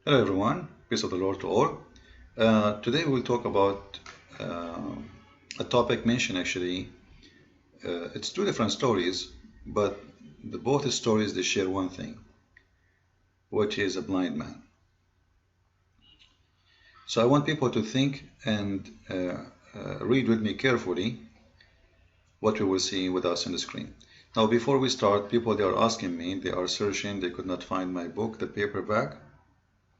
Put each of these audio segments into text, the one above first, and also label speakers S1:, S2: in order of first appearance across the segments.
S1: Hello everyone, peace of the Lord to all. Today we'll talk about a topic mentioned actually. It's two different stories, but both stories they share one thing, which is a blind man. So I want people to think and read with me carefully what we will see with us on the screen. Now before we start, people they are asking me, they are searching, they could not find my book, the paperback.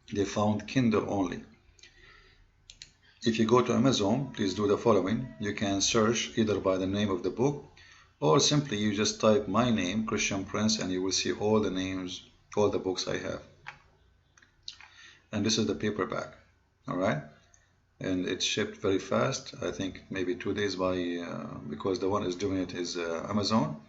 S1: They found Kindle only. If you go to Amazon, please do the following. You can search either by the name of the book or simply you just type my name, Christian Prince, and you will see all the names, all the books I have. And this is the paperback, all right? And it's shipped very fast. I think maybe 2 days because the one is doing it is Amazon.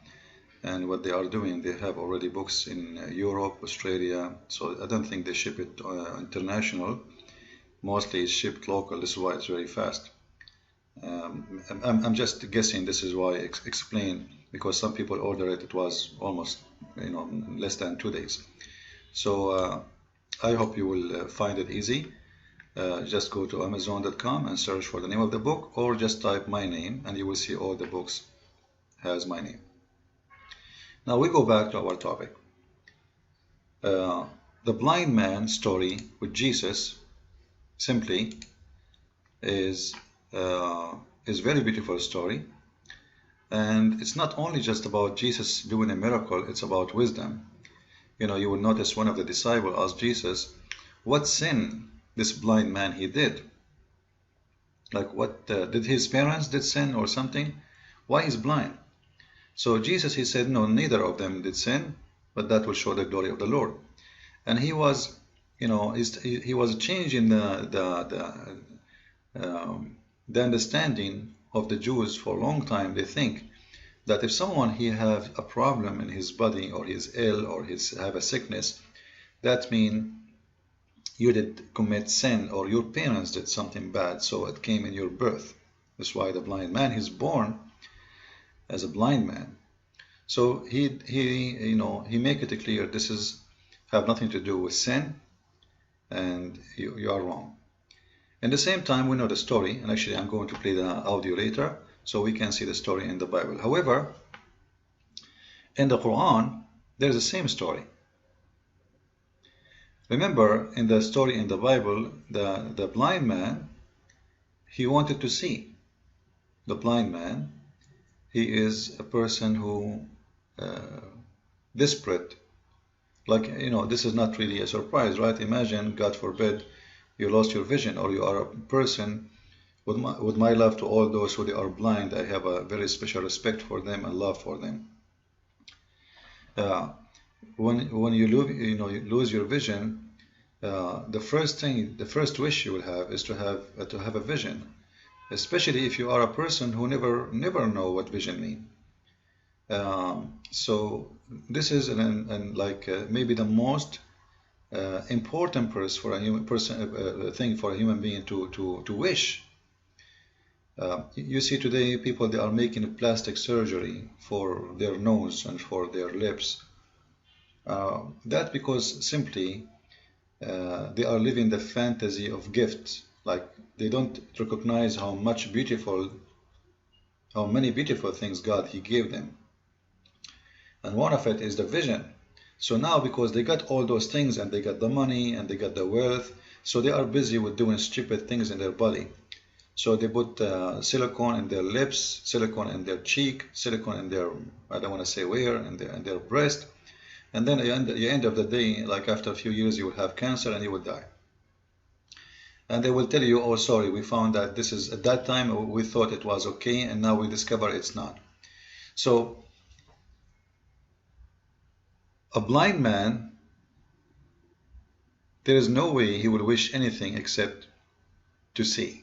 S1: And what they are doing, they have already books in Europe, Australia. So I don't think they ship it international. Mostly it's shipped local. This is why it's very fast. I'm just guessing. This is why I explain, because some people order it. It was almost, less than 2 days. So I hope you will find it easy. Just go to Amazon.com and search for the name of the book, or just type my name, and you will see all the books has my name. Now we go back to our topic. The blind man story with Jesus simply is very beautiful story, and it's not only just about Jesus doing a miracle, it's about wisdom. You will notice one of the disciples asked Jesus what sin this blind man he did. Like what did his parents did sin or something? Why he's blind? So Jesus he said no, neither of them did sin, but that will show the glory of the Lord. And he was he was changing the understanding of the Jews for a long time. They think that if someone he have a problem in his body, or he's ill, or he's have a sickness, that means you did commit sin, or your parents did something bad, so it came in your birth. That's why the blind man he's born as a blind man. So he make it clear this is have nothing to do with sin, and you are wrong. At the same time, we know the story, and actually I'm going to play the audio later so we can see the story in the Bible. However, in the Quran, there's the same story. Remember, in the story in the Bible, the blind man, he wanted to see. The blind man, he is a person who desperate. Like, this is not really a surprise, right? Imagine, God forbid, you lost your vision, or you are a person with my love to all those who they are blind. I have a very special respect for them and love for them. When you lose your vision, the first wish you will have is to have a vision, especially if you are a person who never know what vision means. So this is maybe the most important thing for a human being to wish. You see today people they are making plastic surgery for their nose and for their lips. That because simply they are living the fantasy of gifts. Like they don't recognize how many beautiful things God he gave them. And one of it is the vision. So now because they got all those things, and they got the money, and they got the wealth, so they are busy with doing stupid things in their body. So they put silicone in their lips, silicone in their cheek, silicone in their, I don't want to say where, in their breast. And then at the end of the day, like after a few years, you will have cancer and you will die. And they will tell you, oh sorry, we found that this is, at that time we thought it was okay, and now we discover it's not. So a blind man, there is no way he will wish anything except to see.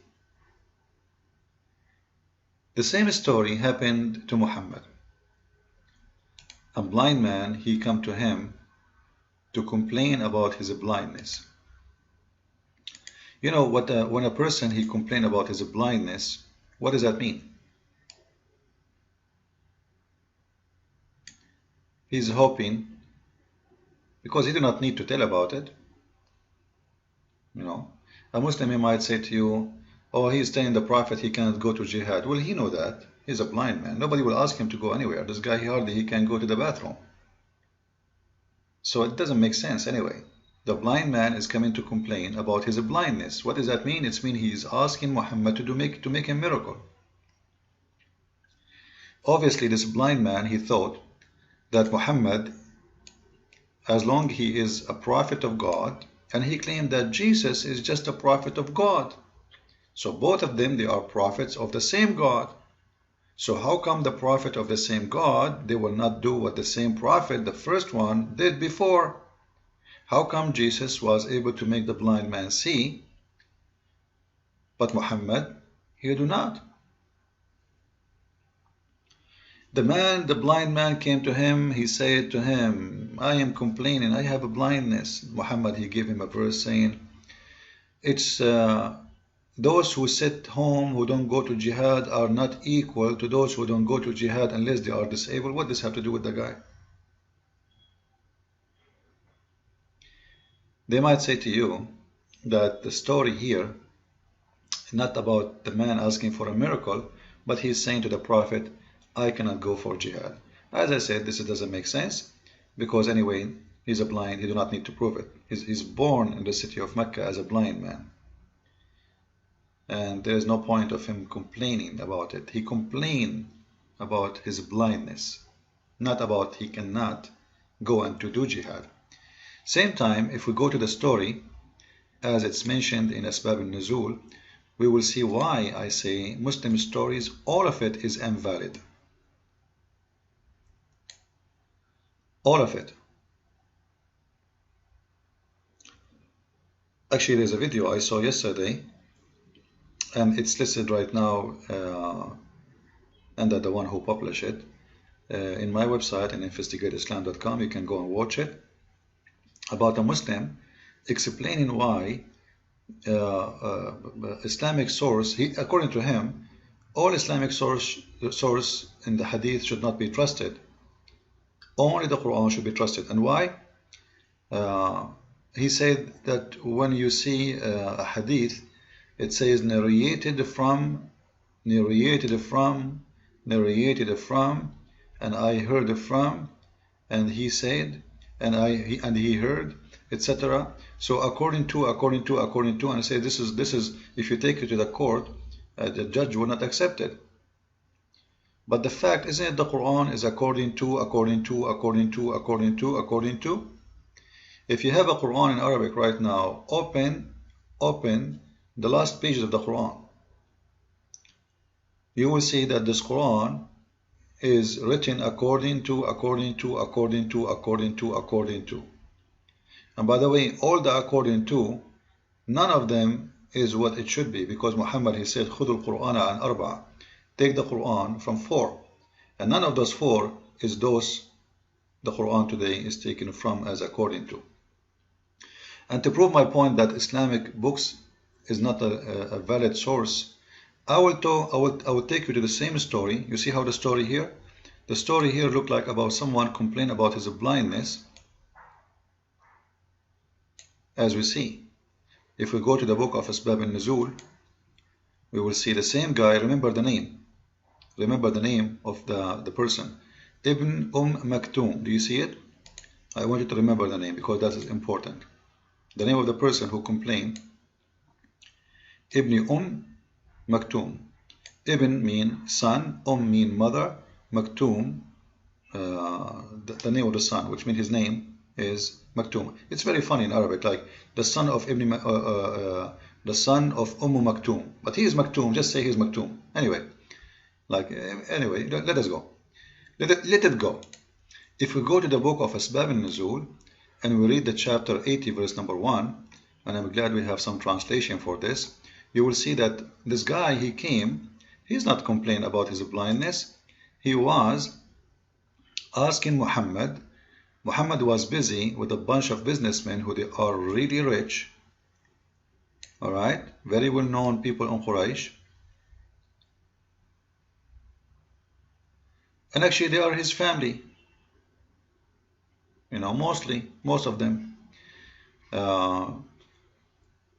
S1: The same story happened to Muhammad. A blind man, he come to him to complain about his blindness. You know what? When a person he complain about his blindness, what does that mean? He's hoping, because he do not need to tell about it, You know, a Muslim, he might say to you, oh, he's telling the Prophet he cannot go to jihad. Well, he know that. He's a blind man. Nobody will ask him to go anywhere. This guy, he can go to the bathroom. So it doesn't make sense anyway. The blind man is coming to complain about his blindness. What does that mean? It means he's asking Muhammad to make a miracle. Obviously, this blind man, he thought that Muhammad, as long as he is a prophet of God, and he claimed that Jesus is just a prophet of God. So both of them, they are prophets of the same God. So how come the prophet of the same God, they will not do what the same prophet, the first one, did before? How come Jesus was able to make the blind man see, but Muhammad, he do not? The blind man came to him, he said to him, I am complaining, I have a blindness. Muhammad, he gave him a verse saying, it's those who sit home, who don't go to jihad, are not equal to those who don't go to jihad unless they are disabled. What does this have to do with the guy? They might say to you that the story here is not about the man asking for a miracle, but he's saying to the Prophet, I cannot go for jihad. As I said, this doesn't make sense, because anyway, he's a blind, he do not need to prove it. He's born in the city of Mecca as a blind man. And there is no point of him complaining about it. He complained about his blindness, not about he cannot go and to do jihad. Same time, if we go to the story, as it's mentioned in Asbab al-Nuzul, we will see why I say Muslim stories, all of it is invalid. All of it. Actually, there's a video I saw yesterday, and it's listed right now under the one who published it. In my website, in investigateislam.com, you can go and watch it, about a Muslim explaining why Islamic source, according to him, all Islamic source in the hadith should not be trusted. Only the Quran should be trusted. And why? He said that when you see a hadith, it says narrated from, and I heard from, and he said, and he heard, etc. So according to, and I say this is if you take it to the court, the judge will not accept it. But the fact, isn't it, the Quran is according to. If you have a Quran in Arabic right now, open the last pages of the Quran. You will see that this Quran is written according to. And by the way, all the according to, none of them is what it should be, because Muhammad, he said, خُذُوا الْقُرْآنَ عَنْ أَرْبَعَ, take the Quran from 4, and none of those 4 is those the Quran today is taken from as according to. And to prove my point that Islamic books is not a valid source, I will take you to the same story. You see how the story here? The story here looked like about someone complained about his blindness, as we see. If we go to the book of Asbab al-Nuzul, we will see the same guy. Remember the name. Remember the name of the person. Ibn Maktoum. Do you see it? I want you to remember the name because that is important. The name of the person who complained. Ibn Maktoum. Ibn mean son, mean mother, Maktoum, the name of the son, which means his name is Maktoum. It's very funny in Arabic, like the son of the son of Maktoum. But he is Maktoum. Just say he's Maktoum. Anyway, let us go. Let it go. If we go to the book of Asbab al-Nuzul and we read the chapter 80, verse number 1, and I'm glad we have some translation for this, you will see that this guy, he came, he's not complaining about his blindness. He was asking Muhammad. Muhammad was busy with a bunch of businessmen who they are really rich, all right, very well known people in Quraysh, and actually they are his family, you know, most of them.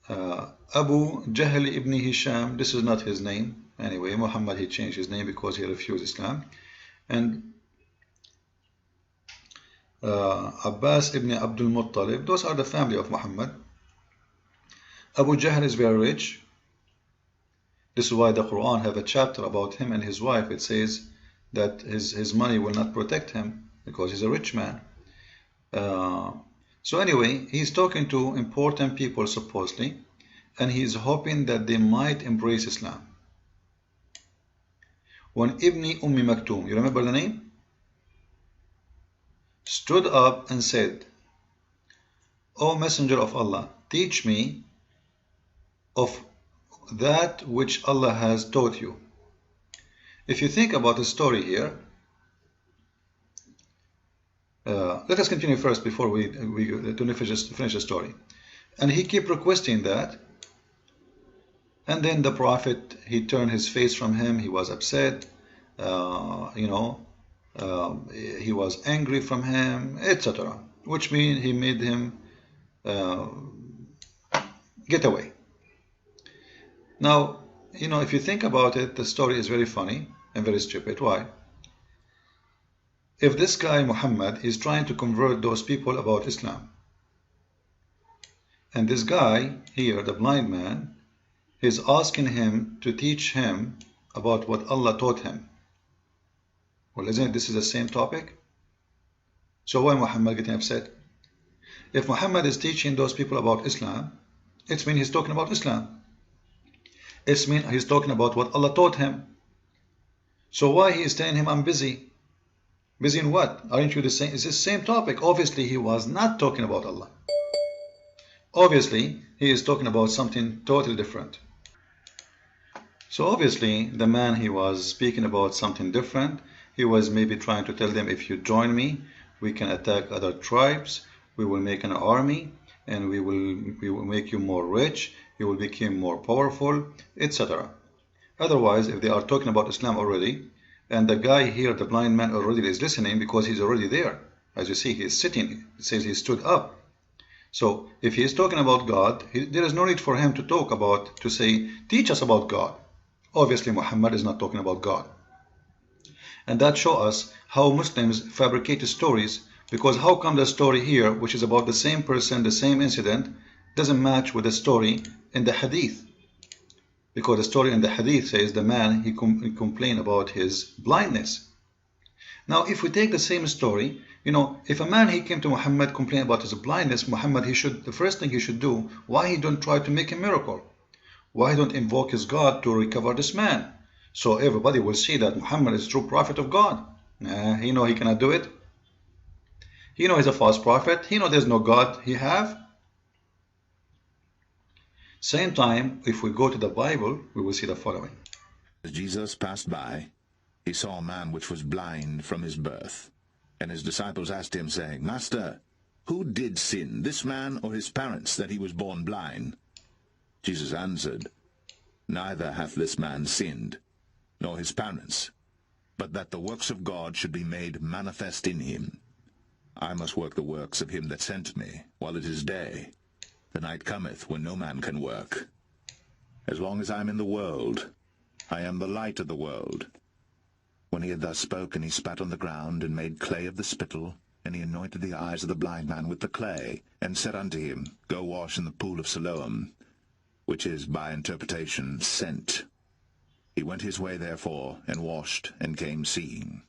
S1: Abu Jahl ibn Hisham, this is not his name. Anyway, Muhammad, he changed his name because he refused Islam. And Abbas ibn Abdul Muttalib, those are the family of Muhammad. Abu Jahl is very rich. This is why the Quran have a chapter about him and his wife. It says that his money will not protect him because he's a rich man. So anyway, he's talking to important people supposedly, and he's hoping that they might embrace Islam. When Ibn Maktoum, you remember the name? Stood up and said, O Messenger of Allah, teach me of that which Allah has taught you. If you think about the story here, let us continue first before we finish the story. And he kept requesting that, and then the Prophet, he turned his face from him. He was upset, he was angry from him, etc. Which means he made him get away. Now, if you think about it, the story is very funny and very stupid. Why? If this guy Muhammad is trying to convert those people about Islam, and this guy here, the blind man, is asking him to teach him about what Allah taught him. Well, isn't this is the same topic? So why Muhammad getting upset? If Muhammad is teaching those people about Islam, it means he's talking about Islam. It means he's talking about what Allah taught him. So why he is telling him, I'm busy? Busy in what? Aren't you the same? It's the same topic. Obviously, he was not talking about Allah. Obviously, he is talking about something totally different. So obviously, the man, he was speaking about something different. He was maybe trying to tell them, if you join me, we can attack other tribes. We will make an army, and we will make you more rich. You will become more powerful, etc. Otherwise, if they are talking about Islam already, and the guy here, the blind man, already is listening because he's already there. As you see, he is sitting. It says he stood up. So if he is talking about God, there is no need for him to say, teach us about God. Obviously, Muhammad is not talking about God. And that shows us how Muslims fabricate stories, because how come the story here, which is about the same person, the same incident, doesn't match with the story in the hadith? Because the story in the hadith says the man, he complained about his blindness. Now, if we take the same story, if a man, he came to Muhammad, complained about his blindness, Muhammad, the first thing he should do, why he don't try to make a miracle? Why don't invoke his God to recover this man? So everybody will see that Muhammad is a true prophet of God. He cannot do it. He he's a false prophet. He there's no God he have. Same time, if we go to the Bible, we will see the following.
S2: As Jesus passed by, he saw a man which was blind from his birth. And his disciples asked him, saying, Master, who did sin, this man or his parents, that he was born blind? Jesus answered, Neither hath this man sinned, nor his parents, but that the works of God should be made manifest in him. I must work the works of him that sent me, while it is day. The night cometh when no man can work. As long as I am in the world, I am the light of the world. When he had thus spoken, he spat on the ground, and made clay of the spittle, and he anointed the eyes of the blind man with the clay, and said unto him, Go wash in the pool of Siloam, which is by interpretation, sent. He went his way therefore, and washed, and came seeing.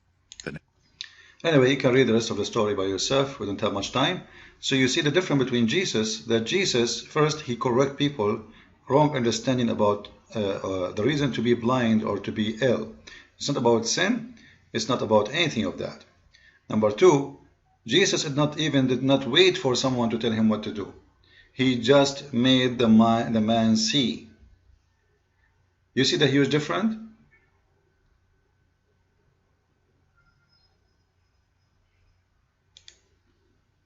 S1: Anyway, you can read the rest of the story by yourself. We don't have much time. So you see the difference between Jesus, that Jesus, first, he correct people wrong understanding about the reason to be blind or to be ill. It's not about sin. It's not about anything of that. Number two, Jesus did not wait for someone to tell him what to do. He just made the man see. You see the huge difference?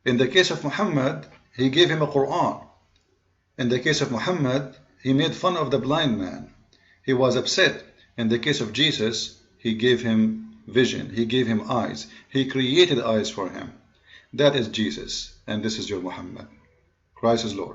S1: In the case of Muhammad, he gave him a Quran. In the case of Muhammad, he made fun of the blind man. He was upset. In the case of Jesus, he gave him vision. He gave him eyes. He created eyes for him. That is Jesus. And this is your Muhammad. Christ is Lord.